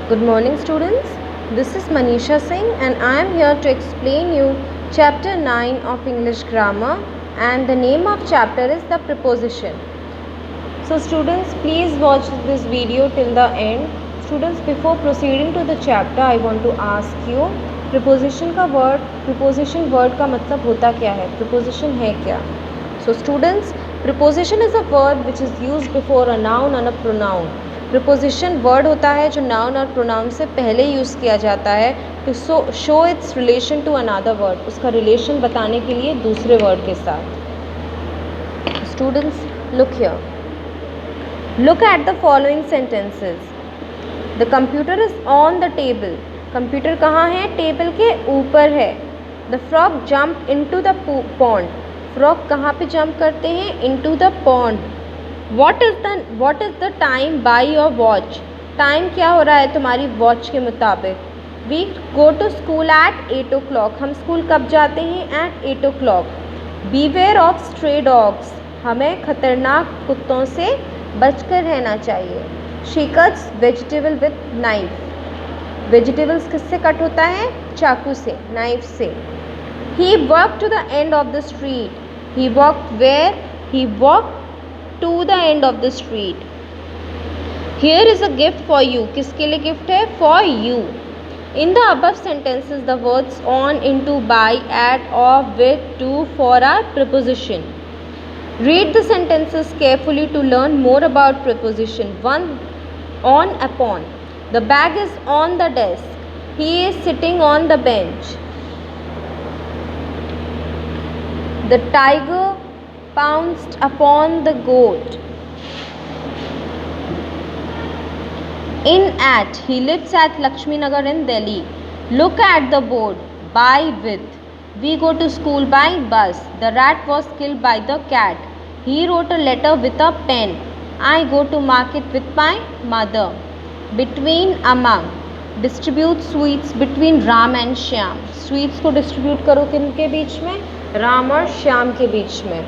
Good morning students. This is Manisha Singh and I am here to explain you chapter 9 of English grammar, and the name of chapter is the preposition. So students, please watch this video till the end. Students, before proceeding to the chapter I want to ask you, preposition word का मतलब होता क्या है, preposition है क्या? So students, preposition is a word which is used before a noun and a pronoun. Preposition word होता है जो नाउन और प्रोनाउन से पहले यूज़ किया जाता है to show its relation to another word, उसका रिलेशन बताने के लिए दूसरे वर्ड के साथ. Students, look here, look at the following sentences. The computer is on the table. Computer कहाँ है? टेबल के ऊपर है. The frog jump into the pond. Frog कहाँ पे जंप करते हैं? Into the pond. What is the time by your watch? Time क्या हो रहा है तुम्हारी वॉच के मुताबिक? We go to school at 8 o'clock. हम स्कूल कब जाते हैं? at 8 o'clock. Beware of stray dogs. हमें खतरनाक कुत्तों से बचकर रहना चाहिए. She cuts vegetable with knife. Vegetables किससे कट होता है? चाकू से, नाइफ से. He walked to the end of the street. He walked where? He walked to the end of the street. Here is a gift for you. किसके लिए gift है? For you. In the above sentences, the words on, into, by, at, of, with, to, for are preposition. Read the sentences carefully to learn more about preposition. 1. On, upon. The bag is on the desk. He is sitting on the bench. The tiger pounced upon the goat. In at. He lives at Lakshmi Nagar in Delhi. Look at the board. By, with. We go to school by bus. The rat was killed by the cat. He wrote a letter with a pen. I go to market with my mother. Between, among. Distribute sweets between Ram and Shyam. Sweets को distribute करो किन के बीच में? राम और श्याम के बीच में.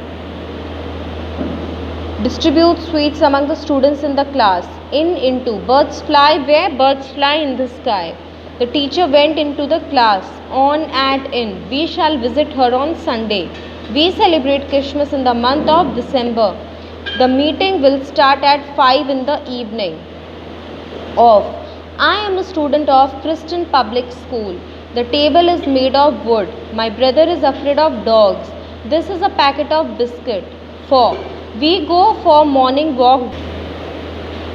Distribute sweets among the students in the class. In, into. Birds fly where? Birds fly in the sky. The teacher went into the class. On, at, in. We shall visit her on Sunday. We celebrate Christmas in the month of December. The meeting will start at 5 in the evening. Of. I am a student of Christian Public School. The table is made of wood. My brother is afraid of dogs. This is a packet of biscuit. For. We go for morning walk.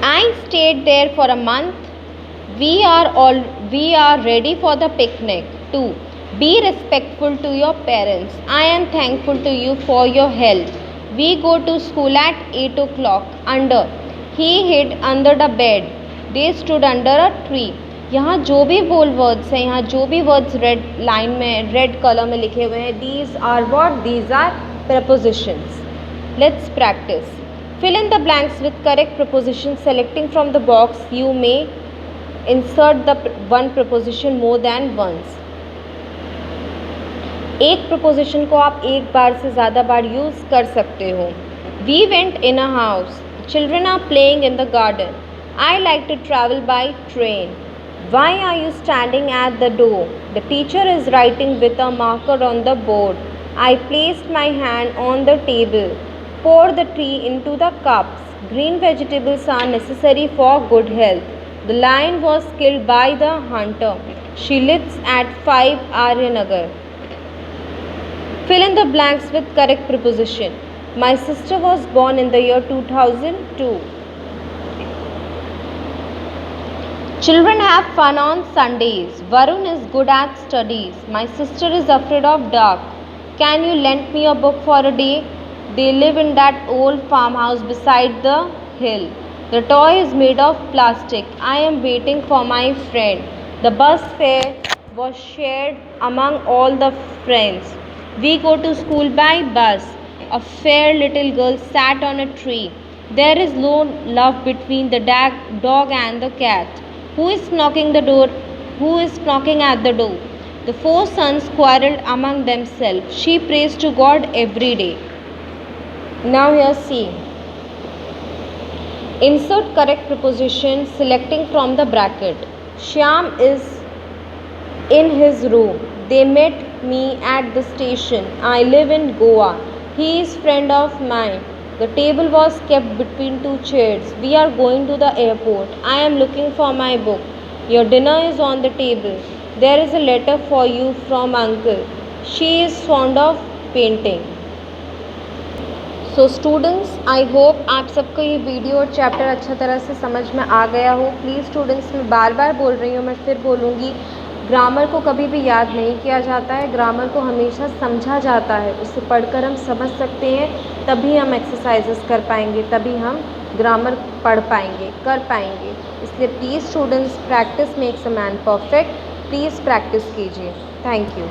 I stayed there for a month. We are ready for the picnic. 2. Be respectful to your parents. I am thankful to you for your help. We go to school at 8 o'clock. Under. He hid under the bed. They stood under a tree. यहाँ जो भी बोल words हैं, यहाँ जो भी words red line में, red colour में लिखे हुए हैं, these are what? These are prepositions. Let's practice. Fill in the blanks with correct prepositions. Selecting from the box, you may insert the one preposition more than once. एक preposition को आप एक बार से ज़्यादा बार यूज़ कर सकते हो. We went in a house. Children are playing in the garden. I like to travel by train. Why are you standing at the door? The teacher is writing with a marker on the board. I placed my hand on the table. Pour the tea into the cups. Green vegetables are necessary for good health. The lion was killed by the hunter. She lives at 5 Aryanagar. Fill in the blanks with correct preposition. My sister was born in the year 2002. Children have fun on Sundays. Varun is good at studies. My sister is afraid of dark. Can you lend me a book for a day? They live in that old farmhouse beside the hill. The toy is made of plastic. I am waiting for my friend. The bus fare was shared among all the friends. We go to school by bus. A fair little girl sat on a tree. There is no love between the dog and the cat. Who is knocking the door? Who is knocking at the door? The 4 sons quarreled among themselves. She prays to God every day. Now here see. Insert correct preposition selecting from the bracket. Shyam is in his room. They met me at the station. I live in Goa. He is friend of mine. The table was kept between two chairs. We are going to the airport. I am looking for my book. Your dinner is on the table. There is a letter for you from uncle. She is fond of painting. So students, I hope आप सबको ये video और chapter अच्छा तरह से समझ में आ गया हो। प्लीज़ स्टूडेंट्स, मैं बार बार बोल रही हूँ, मैं फिर बोलूँगी, ग्रामर को कभी भी याद नहीं किया जाता है, ग्रामर को हमेशा समझा जाता है। उसे पढ़कर हम समझ सकते हैं, तभी हम एक्सरसाइजेस कर पाएंगे, तभी हम ग्रामर पढ़ पाएंगे, कर पाएंगे। इसलिए please students, practice makes a man perfect. Please practice कीजिए। Thank you.